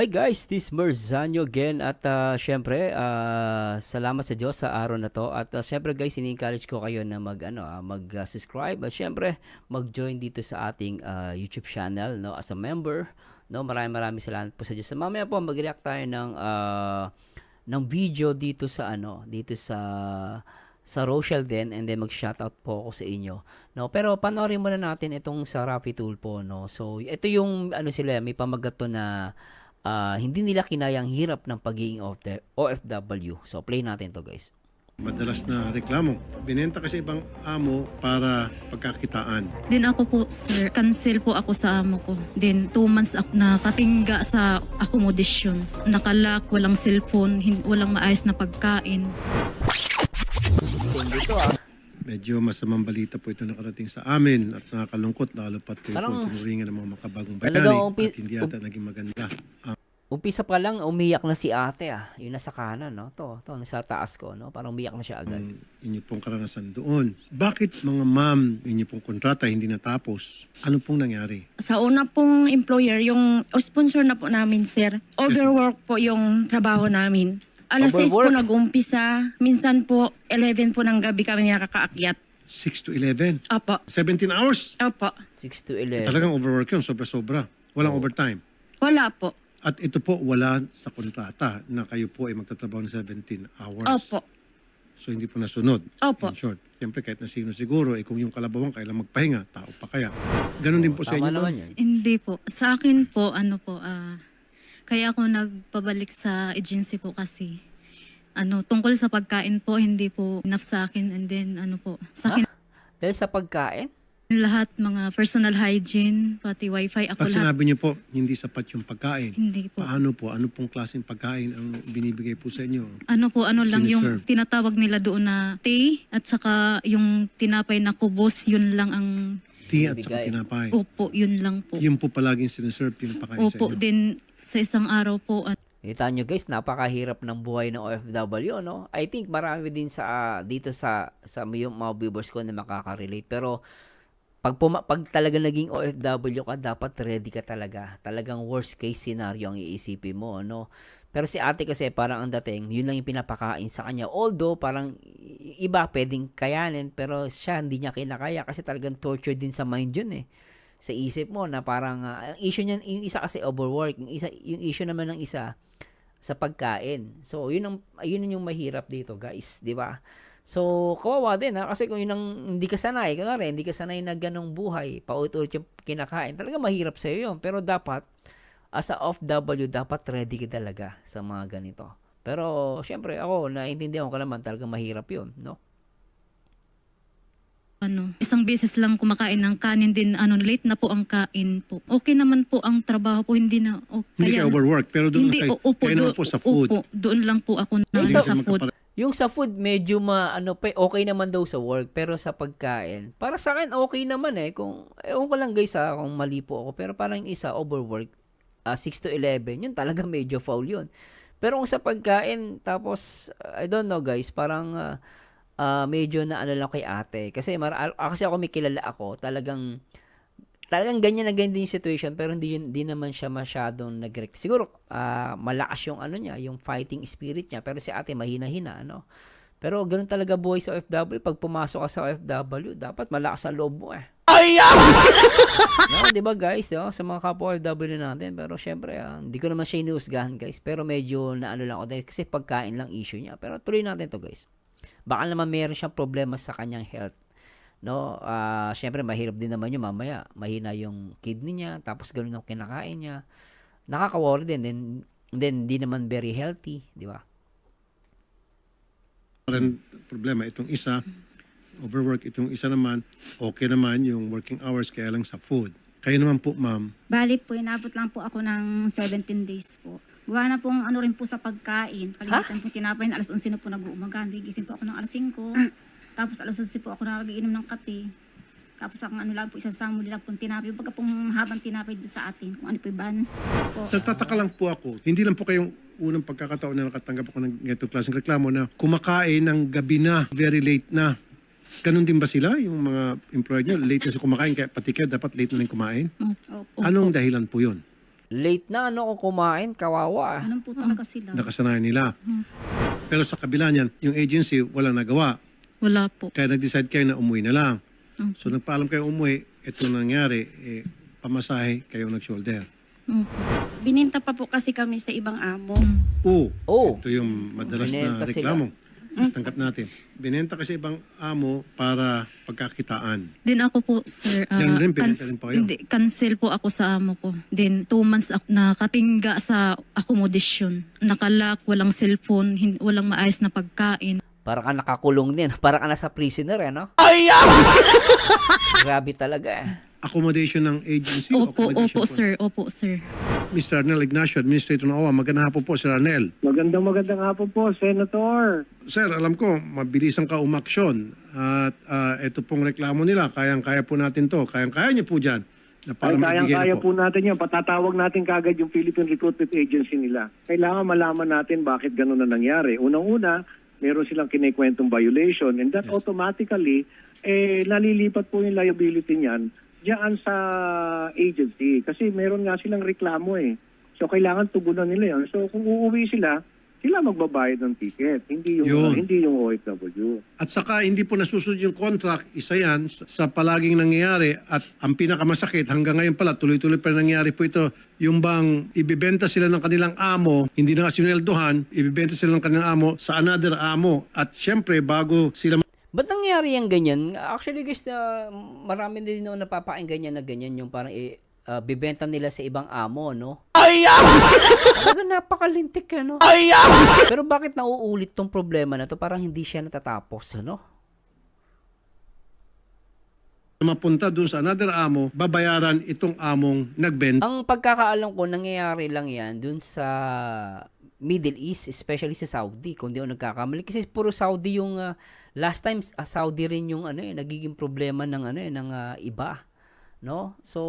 Hi guys, this is Merzanyo again at syempre salamat sa Diyos sa araw na to at syempre guys ini-encourage ko kayo na mag-subscribe at syempre mag-join dito sa ating YouTube channel no as a member no. Maraming salamat po sa Diyos. Mamaya po mag-react tayo ng video dito sa sa Rochelle din and then mag-shoutout po ako sa inyo. No, pero panoorin muna natin itong sa Rappi Tulfo no. So ito yung sila may pamagat to na hindi nila kinayang hirap ng pagiging OFW. So play natin to guys. Madalas na reklamo. Binenta kasi ibang amo para pagkakitaan. Din ako po, sir, cancel po ako sa amo ko. Then 2 months ako nakatingga sa accommodation. Nakalak, walang cellphone, walang maayos na pagkain. Medyo masamang balita po ito nakarating sa amin at nakakalungkot lalo pat kayo po tinuringan ng mga makabagong bayani at hindi yata naging maganda. Umpisa pa lang umiyak na si ate Yung nasa kanan no. To nasa taas ko no. Parang umiyak na siya agad. Inyo pong karanasan doon. Bakit mga ma'am, inyo pong kontrata hindi natapos? Ano pong nangyari? Sa una pong employer, yung sponsor na po namin, sir. Overwork po yung trabaho namin. Alas 6 po nag-umpisa. Minsan po, 11 po ng gabi kami nakakaakyat. 6 to 11? Opo. 17 hours? Opo. 6 to 11. Talagang overwork yun, sobra-sobra. Walang overtime. Wala po. At ito po, wala sa kontrata na kayo po ay magtatrabaho ng 17 hours. Opo. So hindi po nasunod. Opo. In short, siyempre kahit na sino siguro, kung yung kalabawang kailang magpahinga, tao pa kaya. Ganon din po sa inyo. Hindi po. Sa akin po, kaya ako nagpabalik sa agency po kasi tungkol sa pagkain po, hindi po enough sa akin and then sa akin dahil sa pagkain? lahat mga personal hygiene, pati wifi, ako Pag lahat. sinabi niyo po, hindi sapat yung pagkain. Hindi po. Paano po? Ano pong klaseng pagkain ang binibigay po sa inyo? Ano lang yung Siniserve? tinatawag nila doon na tea at saka yung tinapay na kubos, yun lang ang Tea at saka tinapay. Opo, yun lang po. Yung po palaging siniserve, pinapakain sa Opo, inyo. din sa isang araw po. Kita nyo guys, napakahirap ng buhay ng OFW, no? I think marami din sa dito sa mga viewers ko na makaka-relate. Pero pag talaga naging OFW ka, dapat ready ka talaga. Talagang worst case scenario ang iisipin mo, no? Pero si ate kasi parang ang dating, yun lang yung pinapakain sa kanya. Although parang iba pwedeng kayanin, pero siya hindi niya kinakaya kasi talagang torture din sa mind yun sa isip mo na parang ang issue niyan, yung isa kasi overwork, yung issue naman ng isa sa pagkain. So yun yung mahirap dito, guys, 'di ba? So kawawa din kasi kung yun ang hindi ka sanay, hindi ka sanay na ganong buhay, paulit-ulit yung kinakain, talaga mahirap sa iyo yun. Pero dapat as a OFW dapat ready ka talaga sa mga ganito. Pero syempre ako naiintindihan ko naman talaga mahirap yun, no? Isang beses lang kumakain ng kanin din, late na po ang kain po. Okay naman po ang trabaho po, hindi na. Hindi kayo overwork, pero doon hindi, kayo naman po sa food. Opo, doon lang po ako sa food. Yung sa food, medyo okay naman daw sa work, pero sa pagkain, para sa akin, okay naman kung, ewan ko lang guys kung mali po ako, pero parang yung isa, overwork, 6 to 11, yun talaga medyo foul yun. Pero kung sa pagkain, tapos, I don't know guys, parang, medyo na lang kay ate. Kasi ako may kilala ako, talagang ganyan na ganyan din yung situation, pero hindi naman siya masyadong siguro malakas yung niya, yung fighting spirit niya, pero si ate mahina-hina, Pero ganoon talaga buhay sa OFW. Pag pumasok ka sa OFW, dapat malakas ang loob mo no, 'di ba guys, sa mga kapwa OFW natin, pero syempre hindi ko naman siya inuusgahan guys, pero medyo na lang ako dahil kasi pagkain lang issue niya. Pero tuloy natin to guys. Baka naman meron siyang problema sa kanyang health. No, syempre mahirap din naman yung mamaya. Mahina yung kidney niya, tapos ganoon ang kinakain niya. Nakaka-worry din. Then hindi naman very healthy, di ba? Problema itong isa, overwork itong isa naman, okay naman yung working hours kaya lang sa food. Kayo naman po, ma'am. Bali po, inabot lang po ako ng 17 days po. Gawa na pong rin po sa pagkain. Kalimutan po tinapay na alas 11 na po nag-uumaga. Gising po ako ng alas 5. Tapos alas 11 po ako nagiinom ng kape. Tapos ang lang po, isang samuli lang po tinapay. Pagka pong habang tinapay sa atin, kung ano po yung balance po. Nagtataka lang po ako, hindi lang po kayong unang pagkakataon na nakatanggap ako ng ganitong klaseng reklamo na kumakain ng gabi na, very late na. Ganun din ba sila, yung mga employer nyo? Late na sa kumakain, kaya pati kayo dapat late na rin kumain? Opo. Anong dahilan po yun? Late na kung kumain, kawawa. Ganun po talaga sila. Nakasanayan nila. Pero sa kabila niyan, yung agency walang nagawa. Wala po. Kaya nag-decide kayo na umuwi na lang. So nagpaalam kayo umuwi, ito nangyari, pamasahe kayo nag-shoulder. Bininta pa po kasi kami sa ibang amo. Oh. Ito yung madalas na Binenta reklamo. Tanggap natin. Binenta kasi ibang amo para pagkakitaan. Then ako po, sir, Yan rin, pinenta rin po kayo. cancel po ako sa amo ko. Then 2 months ako nakatingga sa accommodation. Nakalak, walang cellphone, walang maayos na pagkain. Para ka nakakulong din. Para ka nasa prisoner, no? Grabe talaga Accommodation ng agency? Opo, Accommodation opo, po? sir. Opo, sir. Mr. Arnel Ignacio, Administrator ng OWA. Magandang hapon po, Sir Arnel. Magandang hapon po, Senator. Sir, alam ko, mabilisan ka umaksyon. At ito pong reklamo nila, kayang-kaya po natin to. Kayang-kaya niyo po dyan. Na para maibigay Kayang-kaya na po natin yan. Patatawag natin kagad yung Philippine Recruitment Agency nila. Kailangan malaman natin bakit ganun na nangyari. Unang-una, meron silang kinikwentong violation and that automatically, nalilipat po yung liability niyan diyan sa agency. Kasi meron nga silang reklamo So, kailangan tugunan nila yan. So, kung uuwi sila magbabayad ng ticket. Hindi yung OFW. At saka hindi po nasusunod yung contract, isa yan sa palaging nangyayari at ang pinakamasakit hanggang ngayon pala tuloy-tuloy pa nangyayari po ito, yung bang ibibenta sila ng kanilang amo, hindi na sinweldohan, ibibenta sila ng kanilang amo sa another amo at syempre bago sila Ba't nangyari yung ganyan? Actually guys, marami din napapakinggan na ganyan yung parang bibenta nila sa ibang amo, no? Talaga napakalintik, no? Pero bakit nauulit tong problema na to? Parang hindi siya natatapos, no? mapunta dun sa another amo, babayaran itong among nagbenta. Ang pagkakaalam ko, nangyayari lang yan dun sa Middle East, especially sa Saudi, kung di ako nagkakamali. Kasi puro Saudi yung, last time, Saudi rin yung nagiging problema ng, ng iba. No? So,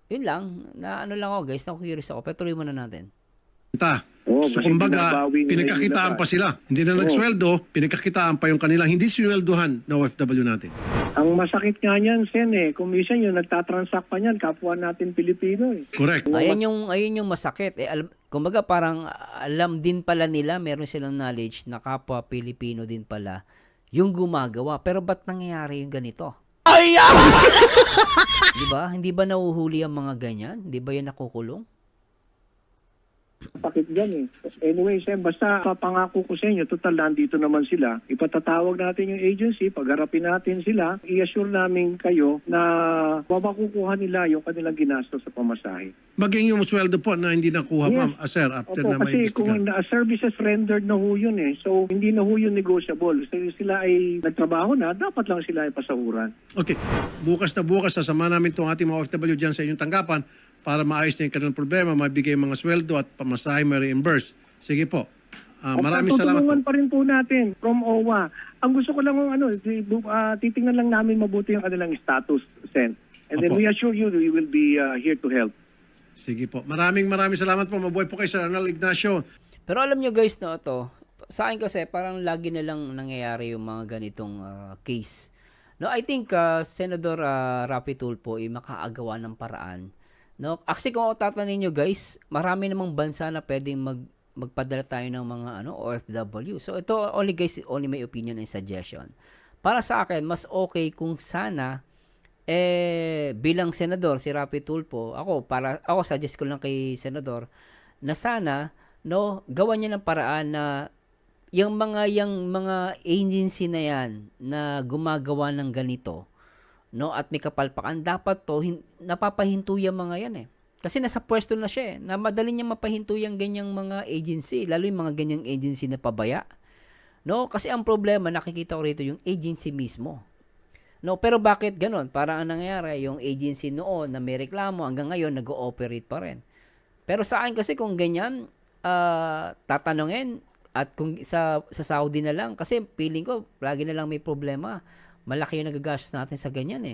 yun lang. Na lang ako guys, na-curious ako. Pero tuloy muna natin. So kumbaga, pinagkakitaan pa sila. Hindi na nagsweldo, pinagkakitaan pa yung kanilang hindi sinweldohan na OFW natin. Ang masakit nga niyan, Sen, kung minsan yung nagtatransact pa niyan, kapwa natin Pilipino. Correct. Ayun yung masakit. Kumbaga parang alam din pala nila, meron silang knowledge na kapwa Pilipino din pala yung gumagawa. Pero ba't nangyayari yung ganito? Diba? Hindi ba nahuhuli ang mga ganyan? Hindi ba yan nakukulong? Sakit dyan Anyway, Sen, basta papangako ko sa inyo, total nandito naman sila. Ipatatawag natin yung agency, pagharapin natin sila, i-assure namin kayo na makukuha nila yung kanilang ginastos sa pamasahe. Maging yung sweldo po na hindi nakuha, Yes. ma'am, sir, after Opo, na kasi kung services rendered na ho yun So, hindi na ho yun negotiable. So, sila ay nagtrabaho na, dapat lang sila ay pasahuran. Okay. Bukas na bukas, sasama namin itong ating mga OFW dyan sa inyong tanggapan para maayos na yung kanilang problema, mabigay mga sweldo at pamasahe, may reimburse. Sige po. Maraming salamat po. Tutulungan pa rin po natin from OWA. Ang gusto ko lang titingnan lang namin mabuti yung kanilang status, Sen. And then Opo. we assure you we will be here to help. Sige po. Maraming salamat po. Mabuhay po kay Sir Arnel Ignacio. Pero alam nyo guys, no, to, sa akin kasi parang lagi na lang nangyayari yung mga ganitong case. No, I think Senator Rapi Tulfo ay makaagawa ng paraan. No, actually kung tatanungin niyo guys, marami namang bansa na pwedeng magpadala tayo ng mga OFW. So ito only my opinion and suggestion. Para sa akin, mas okay kung sana bilang senador si Rapi Tulfo, ako suggest ko lang kay senador na sana gawan niya ng paraan na yung mga agency na yan na gumagawa ng ganito, at may kapalpakan, dapat napapahinto yung mga yan Kasi nasa pwesto na siya na madali niya mapahinto yung ganyang mga agency, lalo yung mga ganyang agency na pabaya. Kasi ang problema, nakikita ko rito yung agency mismo. Pero bakit ganon? Parang ang nangyayari, yung agency noon na may reklamo, hanggang ngayon nag-ooperate pa rin. Pero sa akin kasi kung ganyan, tatanungin, at kung sa Saudi na lang, kasi feeling ko, lagi na lang may problema. Malaki yung nagagastos natin sa ganyan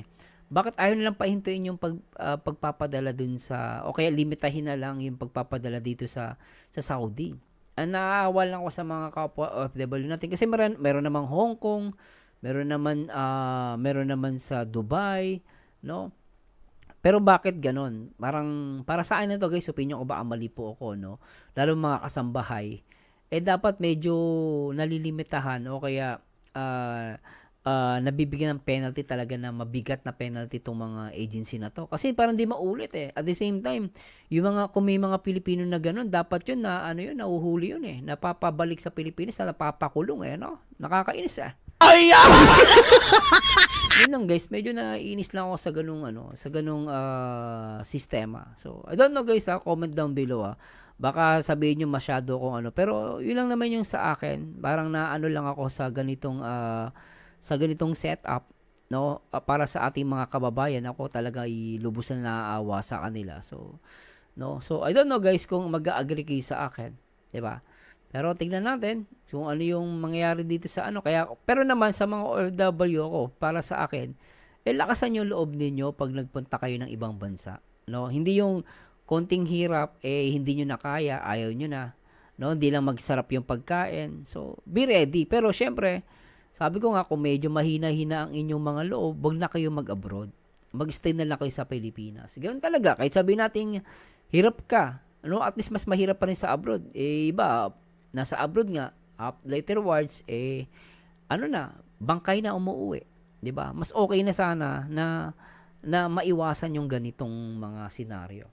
Bakit ayaw nilang pahintuin yung pagpapadala dun sa, o kaya limitahin na lang yung pagpapadala dito sa Saudi. Naawa lang ako sa mga kapwa OFW natin kasi meron namang Hong Kong, meron naman sa Dubai, Pero bakit ganon? Parang, para sa akin na to guys, opinion ko baka mali po ako, no? Lalo mga kasambahay, dapat medyo nalilimitahan o kaya nabibigyan ng penalty talaga na mabigat na penalty itong mga agency na to. Kasi parang di maulit eh. At the same time, kung may mga Pilipino na ganon, dapat yun na, nahuhuli yun eh. Napapabalik sa Pilipinas na napapakulong eh, no? Nakakainis eh. Yun lang guys, medyo naiinis lang ako sa ganung sistema. So, I don't know guys, comment down below Baka sabihin nyo masyado kung pero yun lang naman yung sa akin. Parang lang ako sa ganitong setup, no? Para sa ating mga kababayan, ako talaga lubusan na naawa sa kanila. So, no? So, I don't know guys kung mag-agree kayo sa akin, 'di ba? Pero tingnan natin kung ano yung mangyayari dito sa pero naman sa mga OFW ko, para sa akin, lakasan yung loob ninyo pag nagpunta kayo ng ibang bansa, no? Hindi yung konting hirap hindi nyo na kaya, ayaw nyo na, no? Hindi lang magsarap yung pagkain. So, be ready. Pero syempre, sabi ko nga, kung medyo mahina-hina ang inyong mga loob, wag na kayo mag-abroad. Mag-stay na lang kayo sa Pilipinas. Ganoon talaga. Kahit sabihin natin, hirap ka, no? At least mas mahirap pa rin sa abroad. Iba, nasa abroad nga, laterwards, bangkay na umuwi. 'Di ba? Mas okay na sana na maiwasan yung ganitong mga senaryo.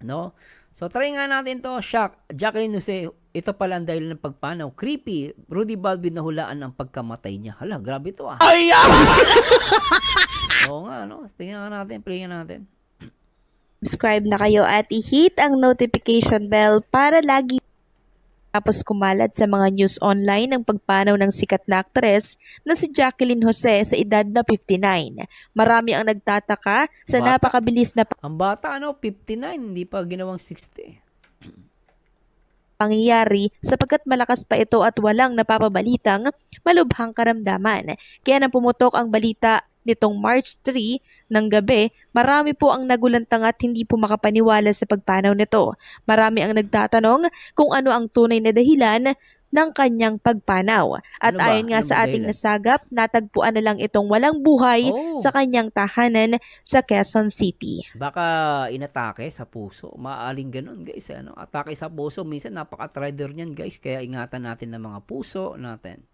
No? So, try nga natin to. Jacqueline Jose, ito pala ang dahilan ng pagpanaw. Creepy. Rudy Balvin nahulaan ang pagkamatay niya. Hala, grabe to Oo nga, no? Tingnan natin, play natin. Subscribe na kayo at i-hit ang notification bell para lagi tapos kumalat sa mga news online ang pagpanaw ng sikat na aktres na si Jacqueline Jose sa edad na 59. Marami ang nagtataka sa napakabilis na ang bata 59, hindi pa ginawang 60. Pangyayari sapagkat malakas pa ito at walang napapabalitang malubhang karamdaman. Kaya nang pumutok ang balita nitong March 3 ng gabi, marami po ang nagulantang at hindi po makapaniwala sa pagpanaw nito. Marami ang nagtatanong kung ano ang tunay na dahilan ng kanyang pagpanaw. At ayon nga sa ating nasagap, natagpuan na lang itong walang buhay sa kanyang tahanan sa Quezon City. Baka inatake sa puso. Maaling ganun guys. Atake sa puso. Minsan napaka-trader niyan guys. Kaya ingatan natin ng mga puso natin.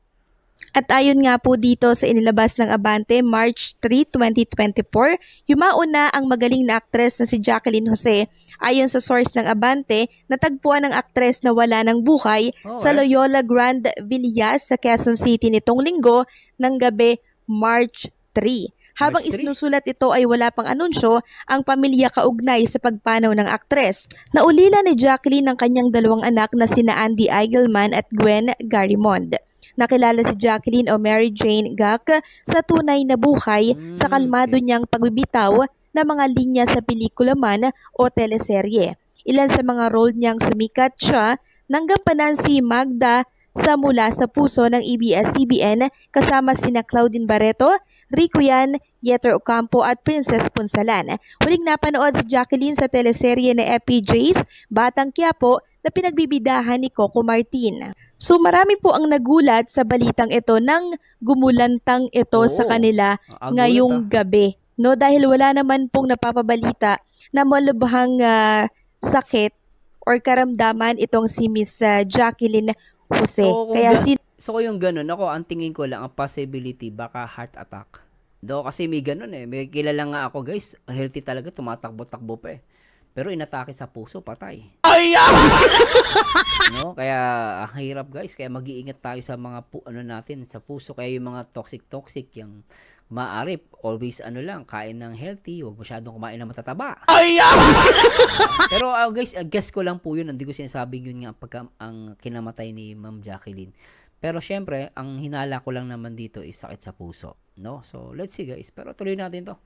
At ayon nga po dito sa inilabas ng Abante, March 3, 2024, yumaon na ang magaling na aktres na si Jacqueline Jose. Ayon sa source ng Abante, natagpuan ng aktres na wala ng buhay sa Loyola Grand Villas sa Quezon City nitong linggo ng gabi, March 3. Habang isinusulat ito ay wala pang anunsyo ang pamilya kaugnay sa pagpanaw ng aktres. Naulila ni Jacqueline ang kanyang dalawang anak na sina Andy Eigelman at Gwen Garimond. Nakilala si Jacqueline o Mary Jane Gak sa tunay na buhay sa kalmado niyang pagbibitaw ng mga linya sa pelikula man o teleserye. Ilan sa mga role niyang sumikat siya nang gampanan si Magda sa Mula sa Puso ng ABS-CBN kasama sina Claudine Barreto, Rico Yan, Yeter Ocampo at Princess Punsalan. Huling napanood si Jacqueline sa teleserye na FPJs, Batang Quiapo na pinagbibidahan ni Coco Martin. So marami po ang nagulat sa balitang ito nang gumulantang ito sa kanila ngayong gabi. No, dahil wala naman pong napapabalita na malubhang sakit or karamdaman itong si Miss Jacqueline Jose. So yung ganun, ang tingin ko lang ang possibility baka heart attack. Kasi may ganun may kilala nga ako guys, healthy talaga, tumatakbo-takbo pa pero inatake sa puso, patay. No, kaya ang hirap guys, kaya mag-iingat tayo sa mga natin sa puso, kaya yung mga toxic yung maaari always lang, kain ng healthy, huwag masyadong kumain ng matataba. Pero guys, guess ko lang po yun, hindi ko sinasabing yun nga ang kinamatay ni Ma'am Jacqueline. Pero syempre, ang hinala ko lang naman dito is sakit sa puso, no? So let's see guys, pero tuloy natin to.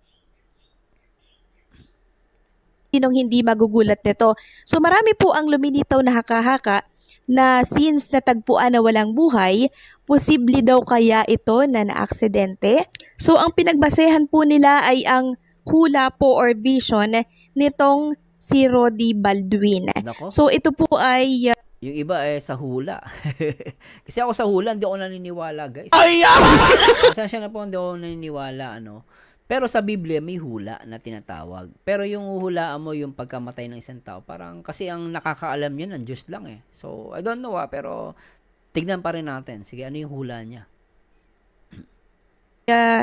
Sinong hindi magugulat nito. So marami po ang lumilitaw na haka-haka na since natagpuan na walang buhay, posible daw kaya ito na naaksidente. So ang pinagbasehan po nila ay ang hula po or vision nitong si Rudy Baldwin. Nako. So ito po ay yung iba sa hula. Kasi ako sa hula, hindi ako naniniwala, guys. Pasensya na po, hindi ako naniniwala, Pero sa Biblia may hula na tinatawag. Pero yung huhulaan mo yung pagkamatay ng isang tao, parang kasi ang nakakaalam yun, ang Diyos lang eh. So, I don't know pero tignan pa rin natin. Sige, ano yung hula niya?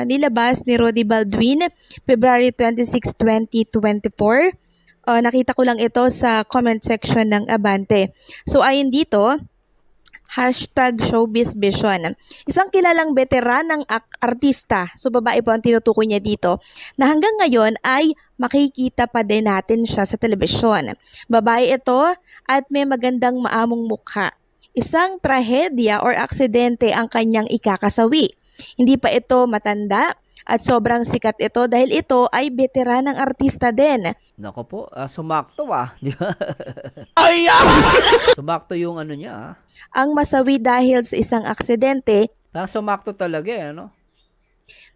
Nilabas ni Rudy Baldwin, February 26, 2024. Nakita ko lang ito sa comment section ng Abante. So, ayon dito, #showbizvision. Isang kilalang veteranang artista, so babae po ang tinutukoy niya dito, na hanggang ngayon ay makikita pa din natin siya sa telebisyon. Babae ito at may magandang maamong mukha. Isang trahedya or aksidente ang kanyang ikakasawi. Hindi pa ito matanda at sobrang sikat ito dahil ito ay veteranang artista din. Nako po, sumakto di ba? Sumakto yung ano niya. Ang masawi dahil sa isang aksidente. Parang sumakto talaga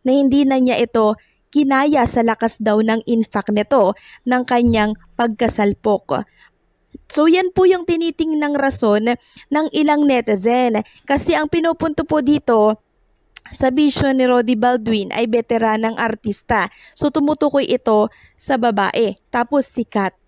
Na hindi na niya ito kinaya sa lakas daw ng infarct nito ng kanyang pagkasalpok. So yan po yung tinitingnang rason ng ilang netizen. Kasi ang pinupunto po dito sa vision ni Rudy Baldwin ay veteranang artista. So tumutukoy ito sa babae. Tapos sikat.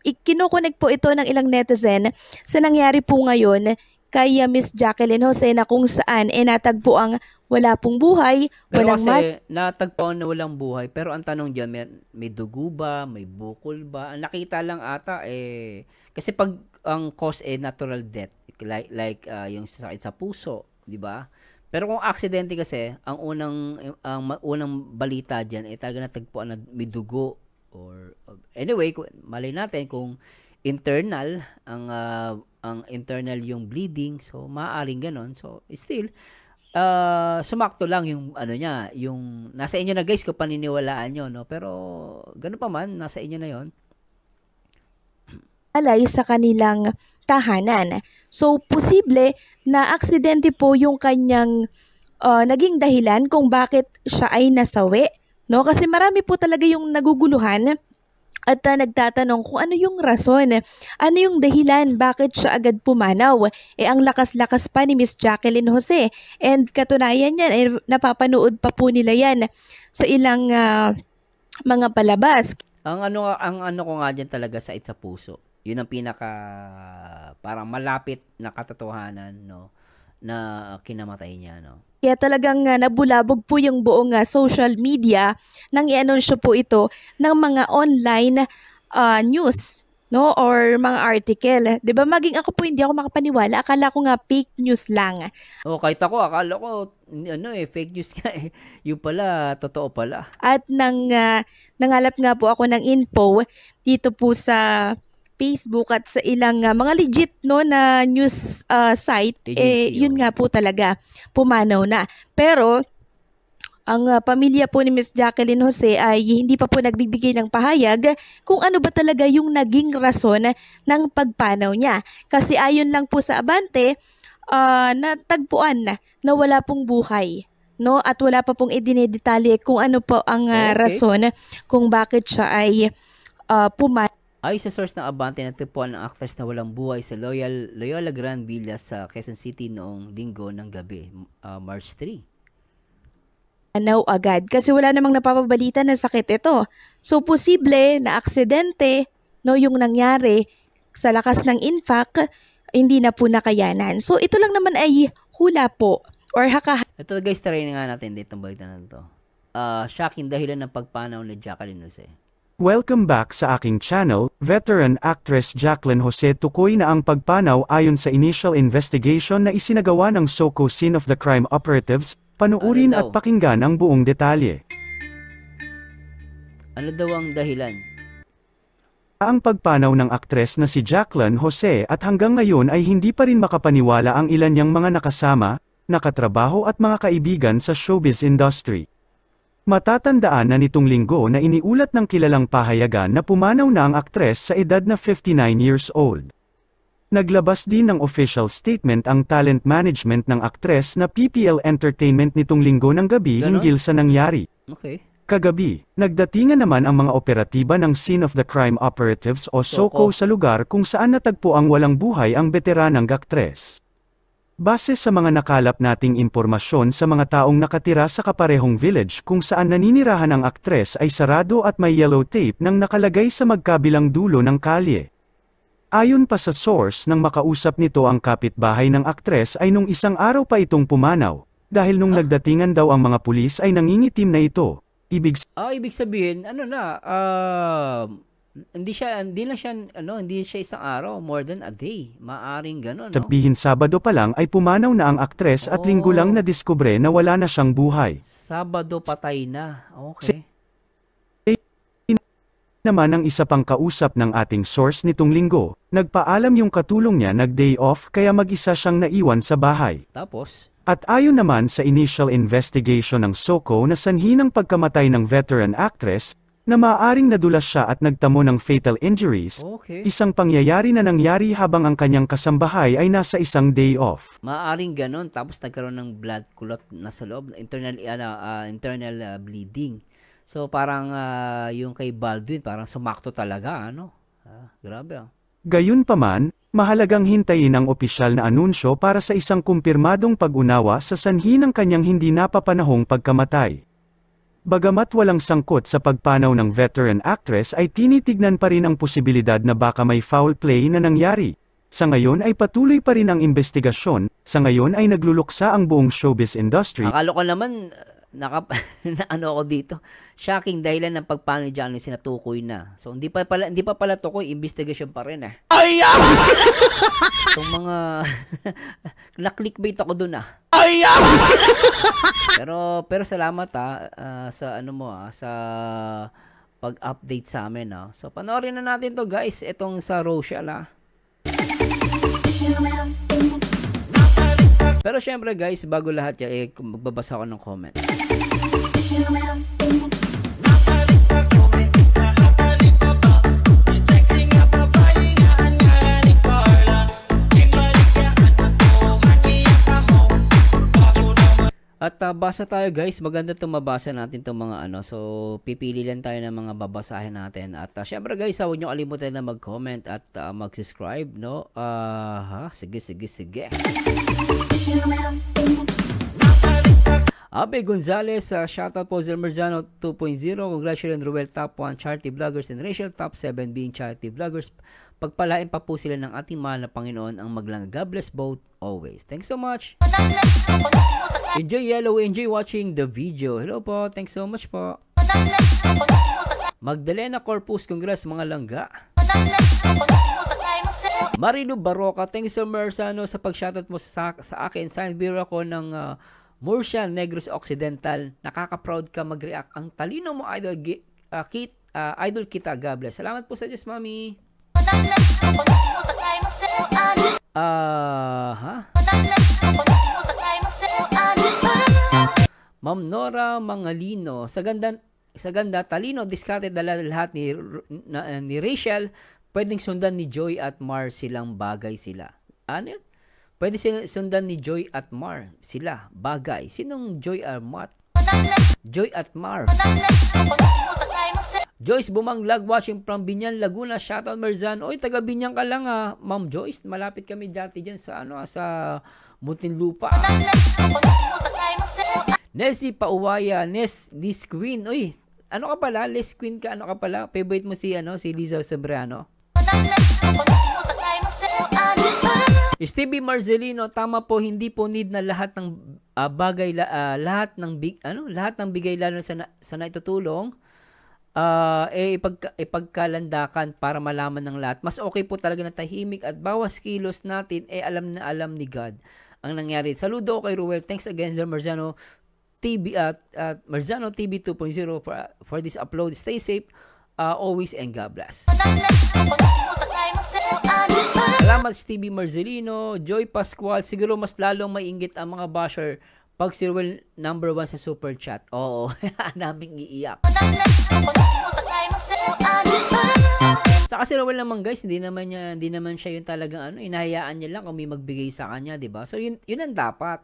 Kinukunik po ito ng ilang netizen sa nangyari po ngayon kay Miss Jacqueline Jose na kung saan natagpo ang wala pong buhay, pero walang kasi natagpuan na walang buhay, pero ang tanong dyan, may dugo ba, may bukol ba? Ang nakita lang ata kasi pag ang cause natural death, like yung sakit sa puso, di ba? Pero kung aksidente kasi, ang unang balita dyan talaga natagpuan na may dugo or anyway, malay natin kung internal ang internal yung bleeding, so maaaring ganon. So still sumakto lang yung ano niya, yung nasa inyo na guys kung paniniwalaan nyo, no? Pero gano'n pa man, nasa inyo na yon. Alay sa kanilang tahanan. So posible na aksidente po yung kanyang naging dahilan kung bakit siya ay nasawi, no? Kasi marami po talaga yung naguguluhan at nagtatanong kung ano yung rason, ano yung dahilan, bakit siya agad pumanaw. Ang lakas-lakas pa ni Miss Jacqueline Jose. And katunayan yan, napapanood pa po nila yan sa ilang mga palabas. Ang ano ko nga dyan talaga sa puso. Yun ang pinaka parang malapit na katotohanan, no, na kinamatay niya, no. Kaya talagang nabulabog po yung buong social media nang i-anunsyo po ito ng mga online news, no, or mga article. 'Di ba? Maging ako po hindi ako makapaniwala. Akala ko nga fake news lang. Kahit ako akala ko fake news nga Yung pala totoo pala. At nangalap nga po ako ng info dito po sa Facebook at sa ilang mga legit na news site, yun nga po talaga, pumanaw na. Pero ang pamilya po ni Miss Jacqueline Jose ay hindi pa po nagbibigay ng pahayag kung ano ba talaga yung naging rason ng pagpanaw niya. Kasi ayon lang po sa Abante, natagpuan na wala pong buhay, no? At wala pa pong idinidetalye kung ano po ang rason kung bakit siya ay pumanaw. Ay sa source ng Abante, natagpuan ng actress na walang buhay sa Loyola Grand Villa sa Quezon City noong linggo ng gabi, March 3. Agad kasi wala namang napapabalita na sakit ito. So posible na aksidente, no, yung nangyari sa lakas ng infarct, hindi na po nakayanan. So ito lang naman ay hula po or Ito guys, try na nga natin dito ng balita na ito. Shocking dahilan ng pagpanaw ni Jacqueline Jose. Welcome back sa aking channel. Veteran actress Jacqueline Jose tukoy na ang pagpanaw ayon sa initial investigation na isinagawa ng SOCO Scene of the Crime Operatives. Panuurin at pakinggan ang buong detalye. Ano daw ang dahilan? Ang pagpanaw ng aktres na si Jacqueline Jose at hanggang ngayon ay hindi pa rin makapaniwala ang ilan niyang mga nakasama, nakatrabaho at mga kaibigan sa showbiz industry. Matatandaan na nitong linggo na iniulat ng kilalang pahayagan na pumanaw na ang aktres sa edad na 59 years old. Naglabas din ng official statement ang talent management ng aktres na PPL Entertainment nitong linggo ng gabi hinggil sa nangyari. Okay. Kagabi, nagdatingan naman ang mga operatiba ng Scene of the Crime Operatives o SOCO sa lugar kung saan natagpo ang walang buhay ang veteranang aktres. Base sa mga nakalap nating impormasyon sa mga taong nakatira sa kaparehong village kung saan naninirahan ang aktres ay sarado at may yellow tape nang nakalagay sa magkabilang dulo ng kalye. Ayon pa sa source nang makausap nito ang kapitbahay ng aktres ay nung isang araw pa itong pumanaw, dahil nung nagdatingan daw ang mga pulis ay nangingitim na ito. Ibig sabihin, hindi siya isang araw, more than a day. Maaring gano'n, no? sabihin Sabado pa lang ay pumanaw na ang aktres at linggo lang nadiskubre na wala na siyang buhay. Sabado patay na. Okay. Naman ang isa pang kausap ng ating source nitong linggo, nagpaalam yung katulong niya nag-day off kaya mag-isa siyang naiwan sa bahay. Tapos? At ayon naman sa initial investigation ng SOCO na sanhi ng pagkamatay ng veteran actress, na maaaring nadulas siya at nagtamo ng fatal injuries, isang pangyayari na nangyari habang ang kanyang kasambahay ay nasa isang day off. Maaaring ganon, tapos nagkaroon ng blood clot na sa loob, internal bleeding. So parang yung kay Baldwin, parang sumakto talaga, ano? Grabe. Gayunpaman, mahalagang hintayin ang opisyal na anunsyo para sa isang kumpirmadong pag-unawa sa sanhi ng kanyang hindi napapanahong pagkamatay. Bagamat walang sangkot sa pagpanaw ng veteran actress ay tinitignan pa rin ang posibilidad na baka may foul play na nangyari. Sa ngayon ay patuloy pa rin ang investigasyon, sa ngayon ay nagluluksa ang buong showbiz industry. Akala ko naman, ako dito, shocking dahilan ng pagpano ni Johnny sinatukoy na. So hindi pa pala tukoy, investigation pa rin eh. Ay! Itong mga na-clickbait ako dun ah. Ay! pero salamat sa sa pag-update sa amin ah. So panoorin na natin to guys, itong sa Rochelle ah. Pero syempre guys, bago lahat yan, magbabasa ako ng comment. At basa tayo guys, maganda itong mabasa natin itong mga so pipili lang tayo ng mga babasahin natin. At syempre guys, huwag nyo kalimutan na mag-comment at mag-subscribe, no? Sige. Abe Gonzales, shoutout po Zel Merzano 2.0, congratulations Ruel Top 1 Charity Vloggers and Rachel Top 7 being Charity Vloggers. Pagpalain pa po sila ng ating mahal na Panginoon ang maglang. God bless both always. Thanks so much. Enjoy Yellow, enjoy watching the video. Hello po, thanks so much po. Magdalena Corpus, congrats mga langga. Marilu Baroka, thank you so much sa pag-shoutout mo sa akin. Sign bearer ako ng Murcia Negros Occidental. Nakaka-proud ka mag-react. Ang talino mo, idol, idol kita. God bless. Salamat po sa Diyos, Mami. Ma'am Nora Mangalino, sa ganda talino, diskarte dala lahat ni Rachel, pwedeng sundan ni Joy at Mar silang bagay sila. Ano yun? Pwede sundan ni Joy at Mar sila bagay. Sinong Joy at Mar? Joy at Mar. Joyce Bumanglag watching from Binyan, Laguna. Shoutout Merzan. Oy, taga Binyan ka lang Ma'am Joyce. Malapit kami dati diyan sa sa Muntinlupa. Nessie Pauwaya, Liz Queen. Uy, ano ka pala? Liz Queen ka, ano ka pala? Favorite mo si Liza Sobrano? Stevie Marcelino, tama po, hindi po need na lahat ng bagay, lahat ng bigay lalo sa naitutulong ipagkalandakan para malaman ng lahat. Mas okay po talaga na tahimik at bawas kilos natin alam na alam ni God ang nangyari. Saludo kay Ruel. Thanks again Sir Merzano TV at Merzano TV 2.0 for this upload. Stay safe always and God bless. Salamat Stevie Marcelino, Joy Pascual. Siguro mas lalong maiinggit ang mga basher pag si Ruel number 1 sa super chat. Oo, naming iiyak. Saka si Ruel naman guys, hindi naman siya yung talagang inahayaan niya lang kung may magbigay sa kanya, 'di ba? So yun ang dapat.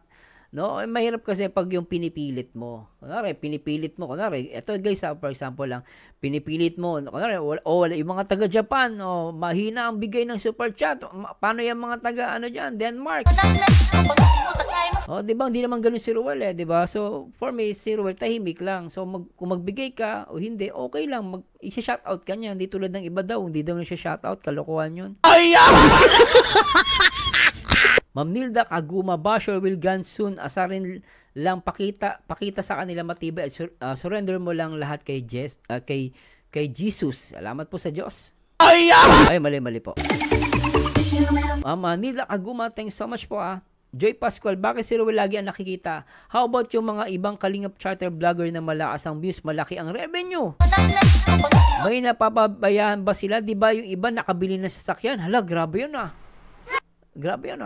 No, mahirap kasi pag yung pinipilit mo. Kunwari, ito guys, for example lang, pinipilit mo, kunwari, yung mga taga Japan, mahina ang bigay ng super chat. Paano yung mga taga Denmark? Oh, 'di ba? Hindi naman ganoon si Ruel eh, 'di ba? So, for me, si Ruel tahimik lang. So, kung magbigay ka o hindi, okay lang. I-shoutout ka niya. Hindi tulad ng iba daw, hindi daw na siya shoutout, kalokohan 'yun. Ma'am Nilda Kaguma, Basher will gun soon. Asarin lang pakita sa kanila matibay. Surrender mo lang lahat kay Jesus. Salamat po sa Diyos. Ay, mali po. Ma'am Nilda Kaguma, thanks so much po Joy Pascual, bakit si Ruel lagi ang nakikita? How about yung mga ibang kalingap charter vlogger na malakas ang views, malaki ang revenue? May napapabayaan ba sila? Di ba yung iba nakabili ng sasakyan? Hala, grabe yun Grabe yun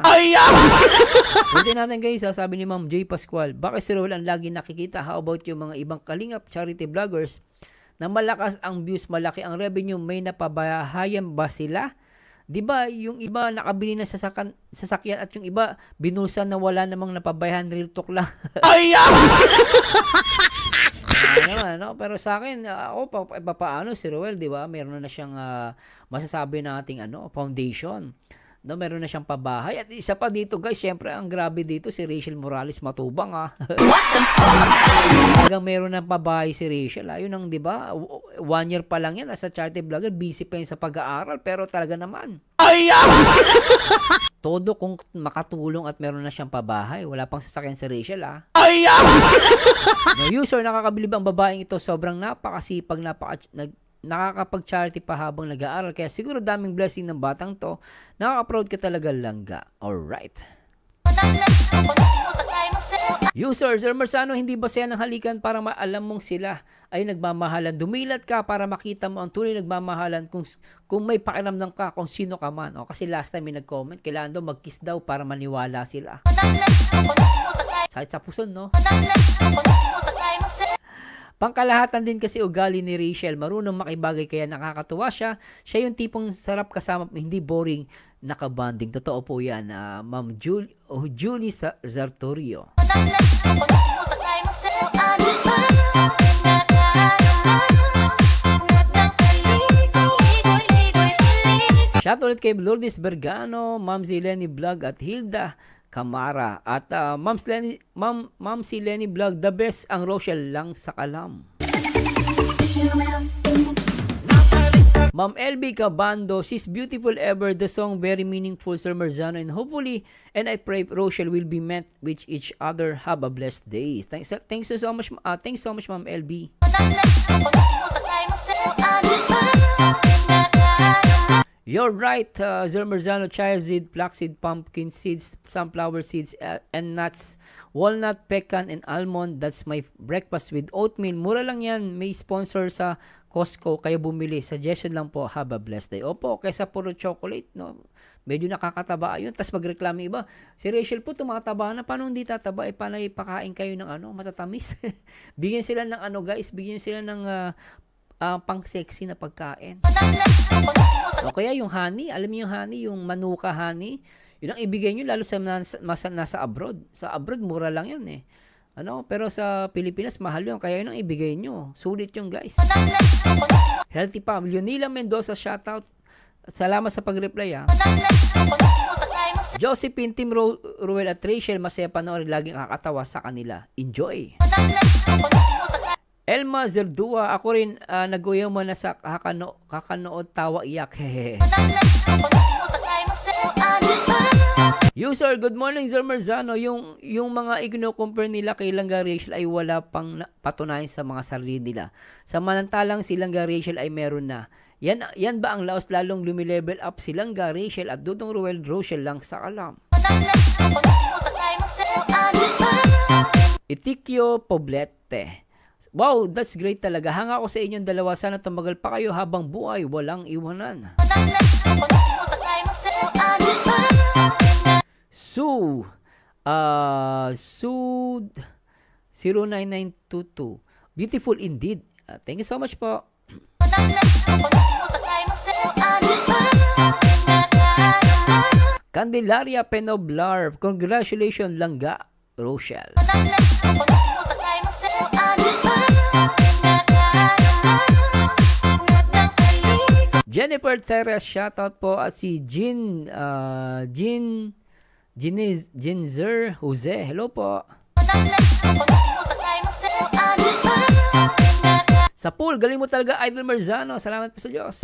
Buti natin guys, sabi ni Ma'am Joy Pascual, bakit si Ruel ang lagi nakikita? How about yung mga ibang kalingap charity vloggers na malakas ang views, malaki ang revenue? May napabahayan ba sila? Di ba yung iba nakabili ng sasakyan at yung iba binulsan na wala namang napabayahan, real talk lang. No? Pero sa akin, ako paano si Ruel, di ba? Meron na siyang masasabi nating foundation. No, meron na siyang pabahay. At isa pa dito guys, syempre ang grabe dito si Rachel Morales Matubang Talagang meron ng pabahay si Rachel. Yun ang, di ba? 1 year pa lang yan as a charity vlogger, busy pa yun sa pag-aaral, pero talaga naman. Todo kung makatulong at meron na siyang pabahay. Wala pang sasakyan si Rachel No, user, nakakabilib ang babaeng ito. Sobrang napakasipag, nakakapag-charity pa habang nag-aaral. Kaya siguro daming blessing ng batang to. Nakaka-proud ka talaga, langga. Alright. User, Sir Marzano, hindi ba siya ng halikan para maalam mong sila ay nagmamahalan? Dumilat ka para makita mo ang tunay nagmamahalan kung may pakiramdam ka kung sino ka man. Kasi last time may nag-comment, kailangan daw mag-kiss daw para maniwala sila. Sakit sa puson, no? Pangkalahatan din kasi ugali ni Rachel. Marunong makibagay kaya nakakatuwa siya. Siya yung tipong sarap kasama, hindi boring, nakabanding. Totoo po yan, Ma'am Julie Zartorio. Shout ulit kay Lourdes Bergano, Ma'am Lenny Vlog at Hilda Camara. At Ma'am Lenny Vlog, the best ang Rochelle lang sa kalam. Ma'am LB Cabando, she's beautiful ever. The song very meaningful, Sir Marzano, and hopefully, and I pray Rochelle will be met with each other. Have a blessed day. Thanks so much, Ma'am LB. You're right, Sir Marzano, chia seed, flaxseed, pumpkin seeds, sunflower seeds, and nuts, walnut, pecan, and almond. That's my breakfast with oatmeal. Mura lang yan. May sponsor sa Costco, kaya bumili. Suggestion lang po. Have a blessed day. Opo, kaysa puro chocolate, no? Medyo nakakataba yun. Tapos magreklamo iba. Si Rachel po, tumataba na. Paano hindi tataba? Paano ipakain kayo ng matatamis? Bigyan sila ng guys. Bigyan sila ng pang-sexy na pagkain. O kaya yung honey, alam niyo yung honey, yung manuka honey, yun ang ibigay nyo lalo sa nasa abroad. Sa abroad, mura lang yan eh. Pero sa Pilipinas, mahal yun. Kaya yun ang ibigay nyo. Sulit yung guys. Healthy Pam. Leonila Mendoza, shoutout. Salamat sa pag-reply Josephine, Team Ruel at Rachel, masaya panoorin, laging kakatawa sa kanila. Enjoy! Elma Zerdua, ako rin nag-uyaw mo na sa kakanood tawa iyak. User, good morning, Sir Marzano. Yung mga igno-compare nila kay Langga Rachel ay wala pang patunayan sa mga sarili nila. Samantalang si Langga Rachel ay meron na. Yan ba ang laos lalong lumilevel up si Langga Rachel at Dudong Ruel Rochelle lang sa alam? Itikyo Poblete. Wow, that's great talaga. Hanga ako sa inyong dalawa. Sana tumagal pa kayo habang buhay. Walang iwanan. Sud 09922. Beautiful indeed. Thank you so much po. Candelaria Penoblar. Congratulations, Langga Rochelle. Jennifer Teres, shoutout po, at si Jean Jinzer Jose, hello po. Sa pool, galing mo talaga, Idol Marzano. Salamat po sa Diyos.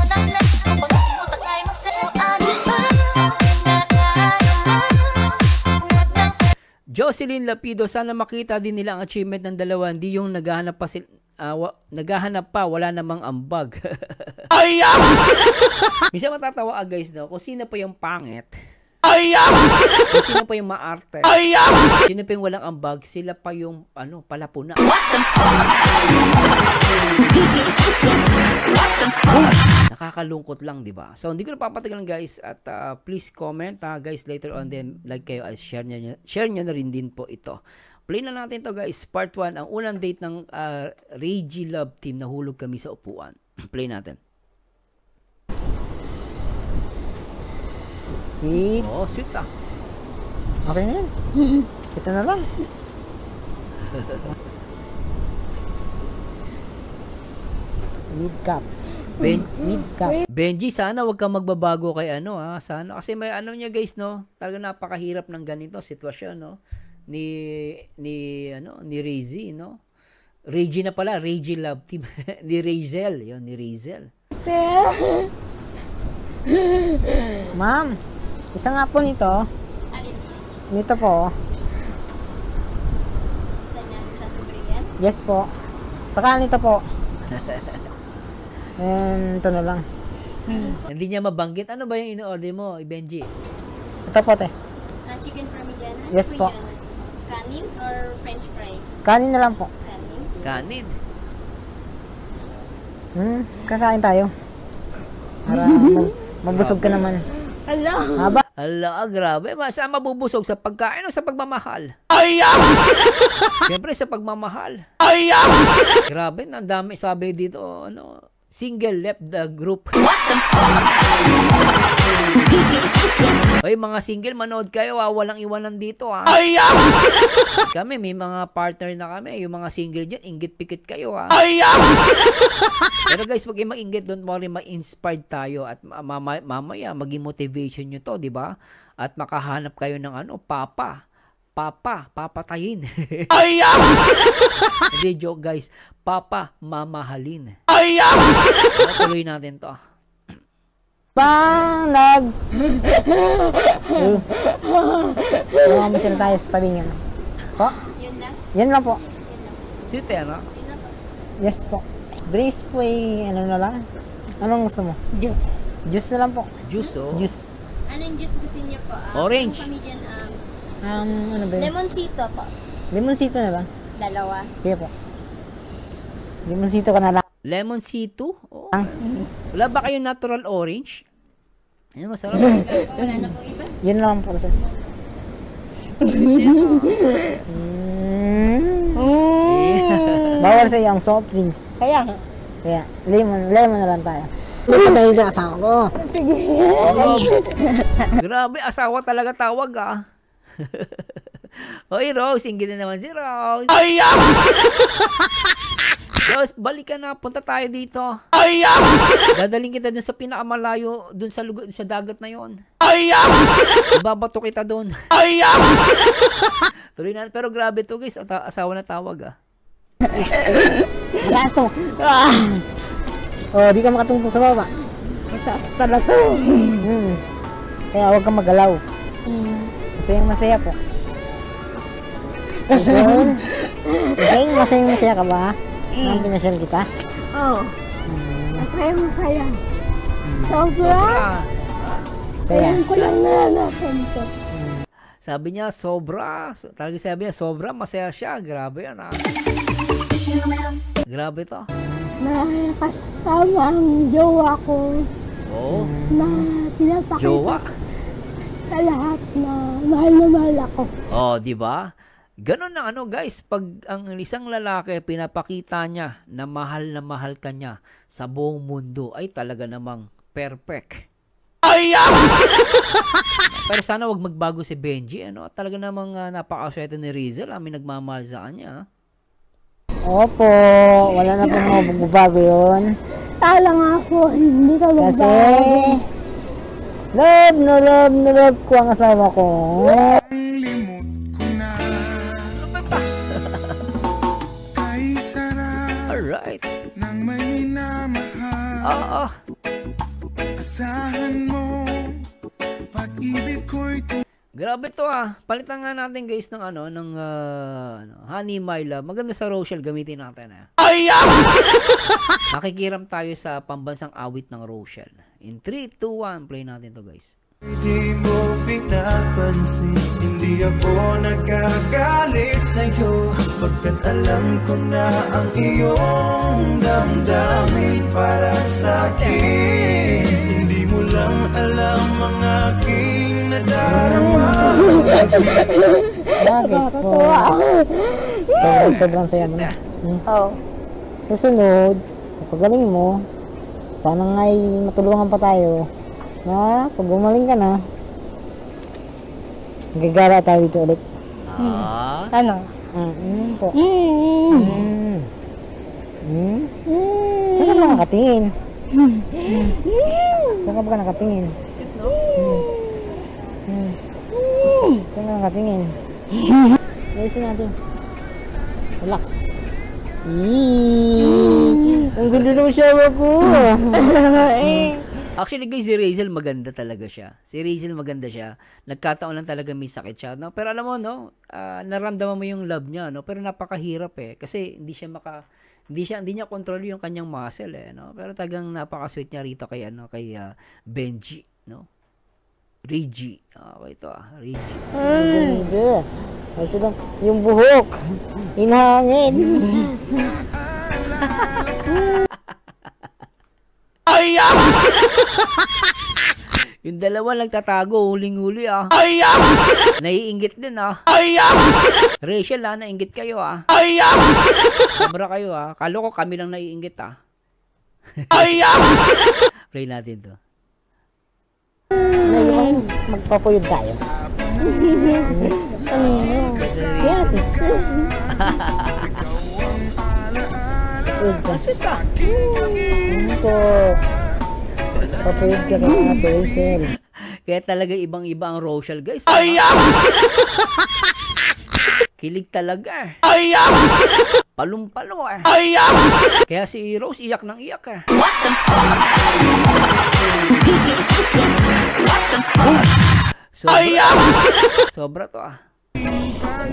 Jocelyn Lapido, sana makita din nila ang achievement ng dalawa. Hindi yung naghahanap pa, wala namang ambag. Minsan matatawa guys, no? Kung sino pa yung pangit. Kung sino pa yung maarte. Sino pa yung walang ambag, sila pa yung palapuna. Nakakalungkot lang, di ba? So, hindi ko napapatagal guys. At please comment guys later on din. Like kayo, share nyo na rin din po ito. Play na natin to guys. Part 1, ang unang date ng Reggie Love Team. Nahulog kami sa upuan. Play natin. Oh, sweet ah. Okay na yan. Ito na lang. Mid cap. Benji, sana wag kang magbabago kay sana kasi may niya guys, no? Talaga napakahirap ng ganito sitwasyon, no? Ni Reggie, no? Reggie na pala, Reggie Love Team. Ni Razel, yun, ni Razel. Ma'am, isa nga po nito. Nito po. Yes po. Saka nito po. Ito na lang. Hindi niya mabanggit. Ano ba yung in-order mo, Benji? Ito po, te. Chicken parmigiana? Yes po. Kanin or french fries? Kanin na lang po. Kanin? Kakain tayo. Para mabusog ka naman. Ala, grabe. Saan mabubusog? Sa pagkain o sa pagmamahal? Siyempre sa pagmamahal. Grabe, ang dami sabi dito, single left the group. What the fuck? Oy, mga single, manood kayo, walang iwanan dito, ha. Kami, may mga partner na kami, yung mga single dyan, inggit-pikit kayo, ha. Pero guys, wag kayong mag-inggit, don't worry, ma-inspired tayo at mamaya, maging motivation nyo to, di ba? At makahanap kayo ng papatayin. Hindi, joke guys. Mamahalin. Tuloy natin to. Mamamisyon tayo sa tabi niyo. Po? Yan lang po. Sweet no? Yes po. Drinks po na lang. Anong gusto mo? Juice. Juice na lang po. Juice, oh. Juice. Anong juice gusto niyo po? Orange. Ano ba yun? Lemonsito po. Lemonsito na lang? Dalawa. Sige po. Lemonsito ka na lang. Lemonsito? Oh. Wala ba kayong natural orange? Ano masarap? Wala na pong iba? Yan lang po. Bawal sa iyong soft drinks. Kaya lemon na lang tayo. Ipatay na asawa ko. Sige. Grabe, asawa talaga tawag Hoy Rose, ingit na naman si Rose. Rose, balik ka na, punta tayo dito. Dadaling kita dun sa pinakamalayo, dun sa dagat na yon. Babato kita dun. Tuloy na, pero grabe to guys, asawa na tawag Mataas to. Di ka makatungtong sa baba. Mataas talaga. Kaya huwag kang magalaw. Masaya po. Masaya ka ba? Nang pinasyal kita? Oo. Masaya. Sobra. Saya. Ko lang natin to. Sabi niya, sobra. Talagang sabi niya, sobra. Masaya siya. Grabe yan Grabe to. Nakakasama ang jowa ko. Oo. Na pinapakita. Jowa? Sa lahat na mahal ako. Di ba? Ganon na guys, pag ang isang lalaki pinapakita niya na mahal ka niya sa buong mundo, ay talaga namang perfect. Pero sana wag magbago si Benji, talaga namang napakaswerte ni Rizel, may nagmamahal sa kanya. Opo, wala na pong magbabago yun. Tala nga po, hindi ka magbago. Kasi Love ko ang asawa ko. Alright. Oo. Grabe to Palitan nga natin guys ng ng Honey My Love. Maganda sa Rochelle, gamitin natin Nakikiram tayo sa pambansang awit ng Rochelle. In 3, 2, 1, play natin to guys. Hindi mo pinapansin, hindi ako nagagalit sa'yo, pagkat alam ko na ang iyong damdamin para sa'kin. Hindi mo lang alam ang aking nadarama. Bakit po? Sobrang saya mo. Oo. Susunod, pagaling mo, sana nga'y matulungan pa tayo na pag gumaling ka na, nagagala tayo dito ulit. Ano? Po. Saan ka ba nakatingin? Saan ka ba nakatingin? Sit no? Saan ka nakatingin? Ayusin natin. Relax. Ang gulo ng shawa ko. Actually guys, si Rachel maganda talaga siya. Si Rachel maganda siya. Nagkataon lang talaga may sakit siya, no? Pero alam mo, no, naramdaman mo yung love niya, no? Pero napakahirap kasi hindi niya control yung kanyang muscle no? Pero talagang napaka-sweet niya rito kay Benji, no? Reggie. Okay ito Reggie. Ganda. Kasi lang, yung buhok, hinahangin. Yung dalawa nagtatago, huling-huli Naiinggit din Rachel naiinggit kayo Sobra kayo Kalo ko kami lang naiinggit Play natin to. Ngayon, magpapuyod tayo. Yan. Sweet ka. Papayod ka kay Ate Rachel. Kaya talaga ibang-iba ang Rochelle guys. Kilig talaga Palong-palo Kaya si Rose iyak ng iyak What the fuck? Sobra to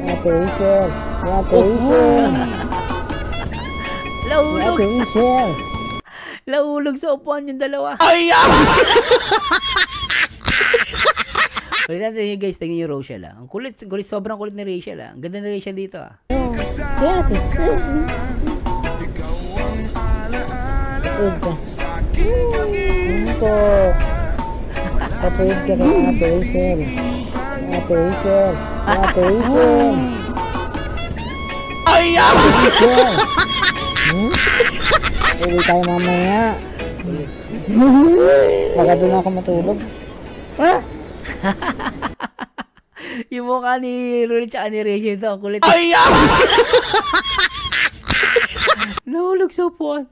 Ate Rachel. Ate Rachel. Lahulog. Ate Rachel. Lahulog sa upuan yung dalawa. Ulit natin yun guys, tingin yung Rochelle Ang kulit, sobrang kulit ni Rachel Ang ganda ni Rachel dito Kaya ate. Papayod ka kay Ate Rachel. Ate Rachel. Ate Rachel. Ate Rachel. Uwi tayo mamaya. Baka doon ako matulog. Yung mukha ni Ruel tsaka ni Rachel ito, ang kulit. Nahulog sa upuan.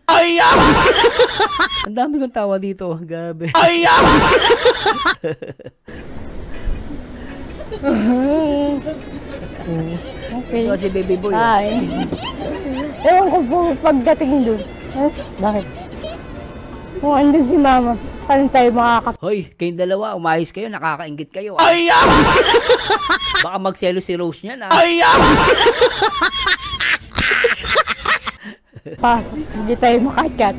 Ang dami kong tawa dito, gabi. Okay. Ito si baby boy. Ewan ko po pagdating doon. Bakit? Kung andun si mama, paano tayo makakap... Hoy, kayong dalawa, umayos kayo, nakakaingit kayo. Baka magselo si Rose niyan Hindi tayo makachat.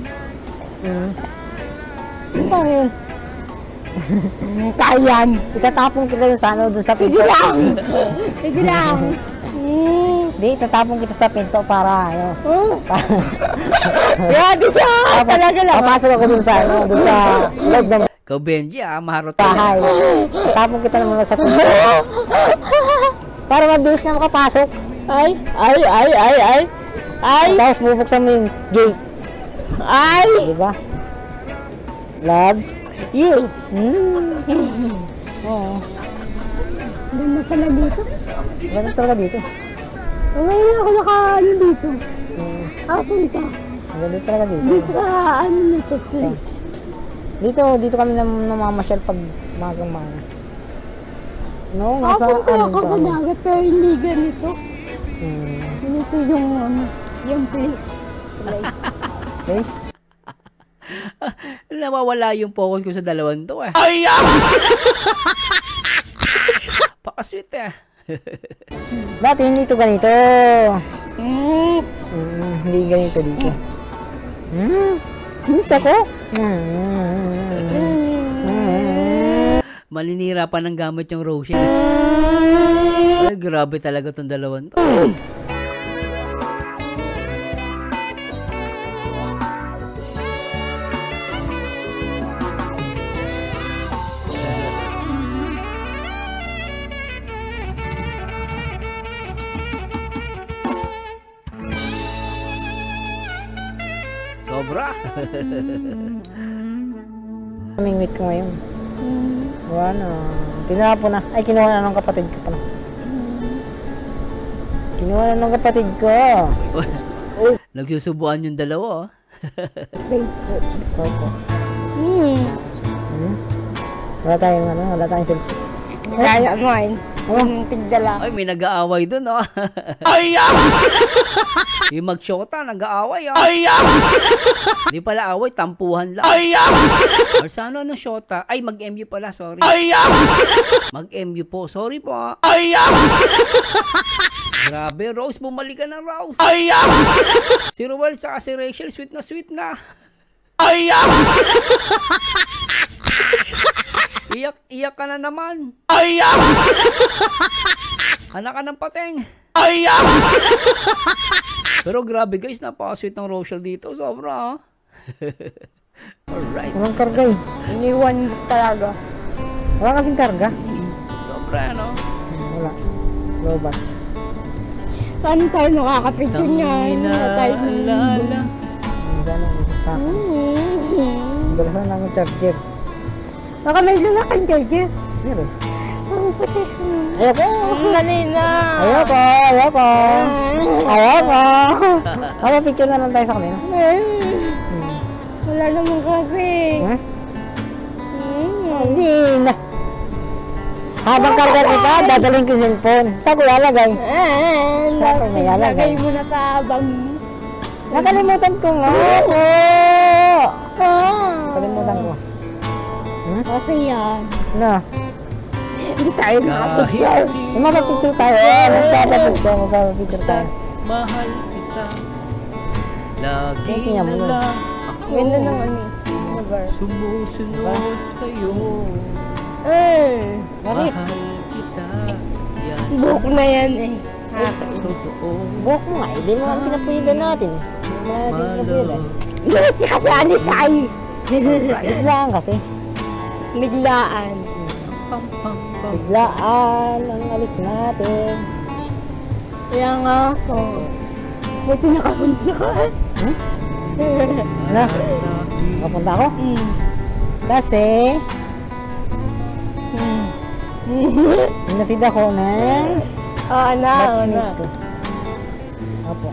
Bakit? Kayan. Itatapon kita sa doon sa pinto. Sige lang. Hindi, itatapon kita sa pinto para Grabe siya! Talaga lang. Papasok ako doon sa loob ng Ikaw, Benji, maharot bahay. Itatapon kita naman sa pinto. Para mabilis na makapasok. Ay. Tapos bubuksan mo yung gate. Ay! Diba? Love? You! Oo. Doon na pala dito? Ganun talaga dito. Ngayon ako naka-ano dito. Punta. Ganun talaga dito. Dito ka, ano nito, please. Dito kami namamasyal pag magang-maga. No, nasa Nakapunta ako sa kami. dagat pero hindi ganito. Ganito yung place. Guys, Nawawala yung focus ko sa dalawang to eh. Pakasweet eh. dati hindi ito ganito. Hindi ganito dito. Gusto ko. Maninira pa ng gamit yung Rochelle. Ay, grabe talaga tong dalawang to. Sobra. Kaming meet ko ngayon. Wala na. Tinapon na. Ay, kinuha na ng kapatid ko pala. Kinuha na ng kapatid ko. Nagsusubuan yung dalawa. Opo. Wala tayong cellphone. Kaya mo ay. Tigdala. Ay, may nag-aaway dun, oh. Yung mag-shota, nag-aaway, oh. Hindi pala away, tampuhan lang. Or sa ano ng shota? Ay, mag-MU pala, sorry. Mag-MU po, sorry po. Grabe, Rose, bumalik ka na, Rose. Si Ruel, saka si Rachel, sweet na sweet na. Iyak ka na naman. Anak ka ng pateng. Pero grabe guys, napaka-sweet ng Rochelle dito. Sobra, Alright. Walang karga eh. Iniwan talaga. Wala kasing karga. Sobra, no? Wala. Lobat. Paano tayo nakakapicture niyan? Alala. Sana may sasaka. Dalasan lang ang charger. Baka may lalaking charger. Meron. Ang puti. Ayoko. Kanina. Ayoko. Ako, picture na lang tayo sa kanila. Wala namang kape. Hindi na. Habang karga kita, dadalhin ko yung cellphone. Saan ko lalagay? Saan ko Lagay mo na tabang. Nakalimutan ko nga ako. Nakalimutan ko. Okay yan. Ano? Hindi tayo nakapicture. Magpapicture tayo. Magpapicture tayo. Mahal kita. Lagi Kaya na mo na. lang ako Ganda ng ano. Lugar. sumusunod sa'yo. Mahal kita. Yan buhok na yan eh. totoo. Buhok mo nga. Hindi mo nga pinapuyidan natin. Hindi kasi ano tayo. Biglaan kasi. Biglaan. Biglaan ang alis natin. Kaya nga ako. Buti nakapunta ka. Na? Kapunta ako? Kasi natid ako ng batchmate ko. Opo.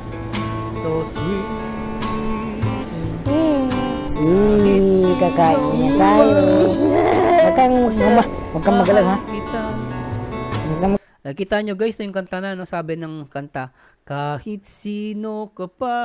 So sweet. Kakain na tayo. Huwag kang magalang ha. Nakita nyo guys, yung kanta na, no? Sabi ng kanta, kahit sino ka pa,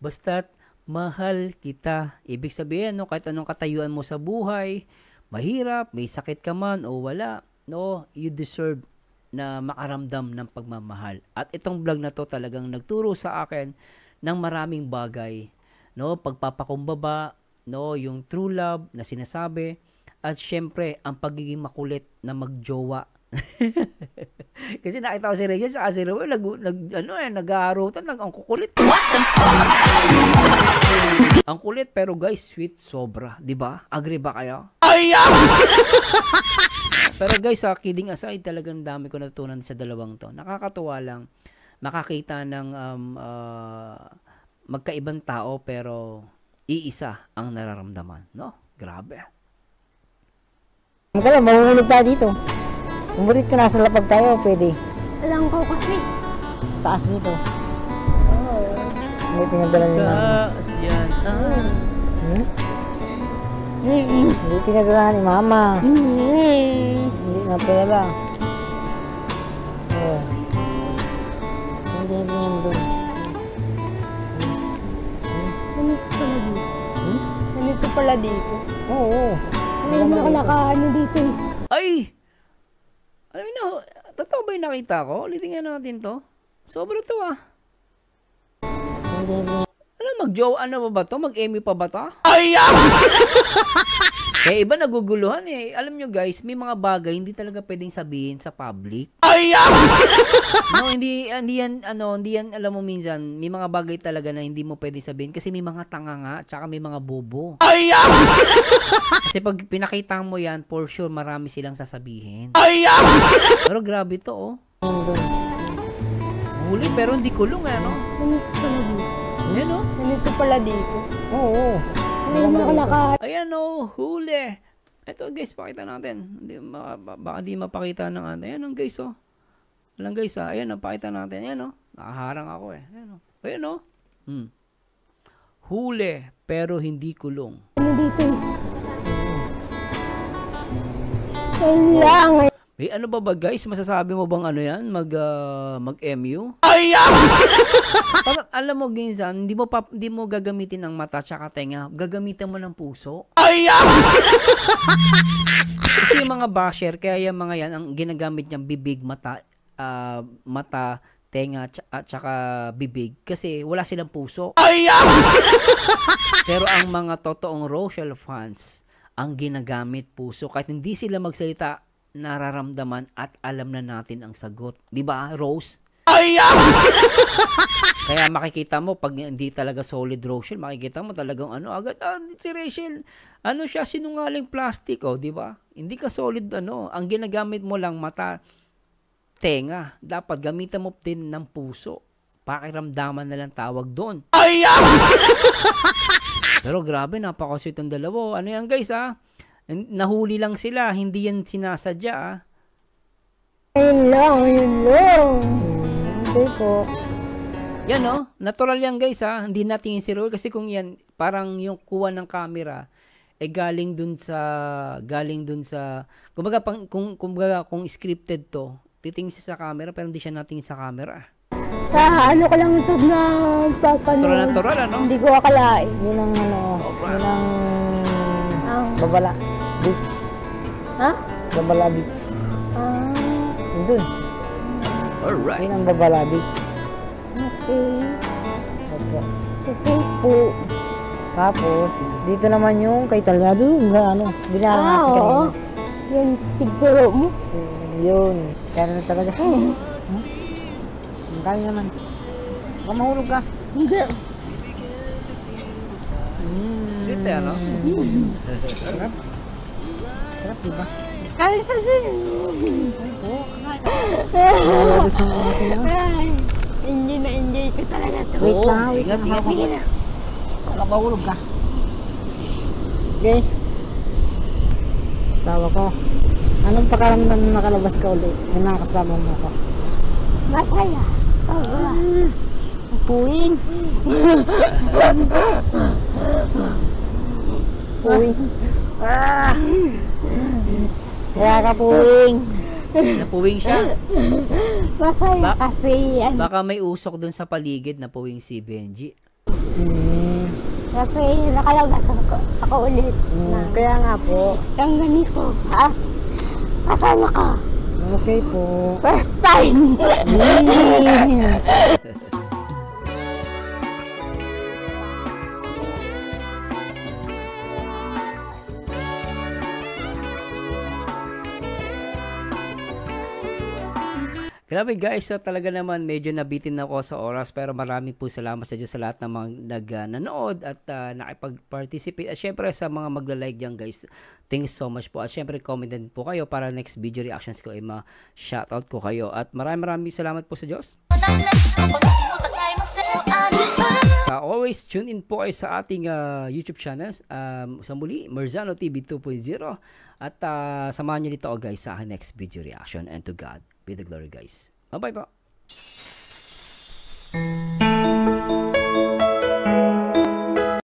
basta't mahal kita. Ibig sabihin, no, kahit anong katayuan mo sa buhay, mahirap, may sakit ka man o wala, no, you deserve na makaramdam ng pagmamahal. At itong vlog na to talagang nagturo sa akin ng maraming bagay, no, pagpapakumbaba, no, yung true love na sinasabi, at syempre ang pagiging makulit na magjowa. Kasi nakita ko si Rachel sa si Ruel nag-aarutan, ang kukulit. Ang kulit pero guys, sweet sobra, 'di ba? Agree ba kayo? Pero guys, kidding aside, talagang dami ko natutunan sa dalawang 'to. Nakakatuwa lang makakita ng magkaibang tao pero iisa ang nararamdaman, no? Grabe. Magkala, mahulog tayo dito. Umulit ka nasa lapag tayo, pwede. Alam ko kasi. Taas dito. May pinadala niyo namin. Yan. Hindi pinadala ni Mama. Hindi na pera. Oo. Hindi niya mo doon. Ganito pala dito. Ganito pala dito? Oo. Ngayon ako nakaano dito eh. Ay! Alam mo na, totoo ba yung nakita ko? Ulitin nga natin to. Sobra to ah. Hindi niya. Alam, mag-jowa ano pa ba to? Mag-Emmy pa ba to? Ay! Kaya iba naguguluhan eh. Alam nyo guys, may mga bagay hindi talaga pwedeng sabihin sa public. Ay! No, hindi yan, alam mo minsan, may mga bagay talaga na hindi mo pwedeng sabihin kasi may mga tanga nga, tsaka may mga bobo. Ay! Kasi pag pinakita mo yan, for sure, marami silang sasabihin. Ay! Pero grabe to, oh. Huli, pero hindi kulong, eh, no? Ganito pala dito. Ayan, oh. Ganito pala dito? Oo. Ngayon ako nakaano. Ayan, oh, huli. Ito, guys, pakita natin. Baka di mapakita ng ano. Ayan, oh, guys, oh. Alam, guys, ah. Ayan, oh, pakita natin. Ayan, oh. Nakaharang ako, eh. Ayan, oh. Ayan, oh. Huli, pero hindi kulong. Ano dito eh. Ngayon lang. May ano ba guys? Masasabi mo bang ano yan? Mag-MU? Ay! Alam mo, ginsan, hindi mo gagamitin ang mata tsaka tenga. Gagamitin mo ng puso. Ay! Kasi yung mga basher, kaya yung mga yan, ang ginagamit niyang bibig, mata, tenga, at tsaka bibig. Kasi wala silang puso. Ay! Pero ang mga totoong Rochelle fans, ang ginagamit puso. Kahit hindi sila magsalita, nararamdaman at alam na natin ang sagot. Di ba, Rose? Ay! Kaya makikita mo, pag hindi talaga solid Rochelle, makikita mo talagang ano, agad, si Rachel, ano siya, sinungaling plastic, oh, di ba? Hindi ka solid, ano, ang ginagamit mo lang mata, tenga. Dapat gamitan mo din ng puso. Pakiramdaman na lang tawag doon. Ay! Pero grabe, napakasweet ang dalawa. Ano yan, guys, ah? Nahuli lang sila, hindi yan sinasadya, ah. Ngayon lang. Hindi po. Yan, no? Natural yan, guys, ha? Hindi natin si Roel kasi kung yan, parang yung kuha ng camera, galing dun sa, kumbaga, kung scripted to, titingin siya sa camera, pero hindi siya natingin sa camera. Ano ka lang ito na papanood. Natural, ano? Hindi ko akalain. Yun ang Babala Beach. Ha? Babala Beach. Doon. Alright. Yun ang Babala Beach. Okay. Opo. Okay po. Tapos, dito naman yung kay Talya doon sa ano. Dinara natin kanina. Oo. Yan, tigturo mo. Yun. Kaya na talaga. Ang kaya naman. Baka mahulog ka. Hindi. Sweet, eh, ano? Sarap. Sarap, diba? Ay, sabi. Gusto mo natin yun? Enjoy ko talaga to. Wait lang, wait Ingat. lang. Baka mahulog ka. Okay. Asawa ko. Anong pakaramdam na nakalabas ka ulit? Na nakasama mo ako? Masaya. Puwing. Puwing. Kaya ka puwing. Napuwing siya. Masaya kasi. Baka may usok dun sa paligid na puwing si Benji. Kasi nakalabas ako ulit. Kaya nga po. Ang ganito. Ha? Kasama ka. Okay po. First time. Grabe guys, so talaga naman medyo nabitin ako sa oras pero maraming po salamat sa Diyos sa lahat ng mga nanood at nakipag-participate. At syempre sa mga magla-like dyan guys, thanks so much po. At syempre comment din po kayo para next video reactions ko ay ma-shoutout ko kayo. At maraming salamat po sa Diyos. Always tune in po ay sa ating YouTube channels. Sa muli, Merzano TV 2.0. At samahan nyo dito guys sa next video reaction. And to God be the glory guys. Bye-bye po.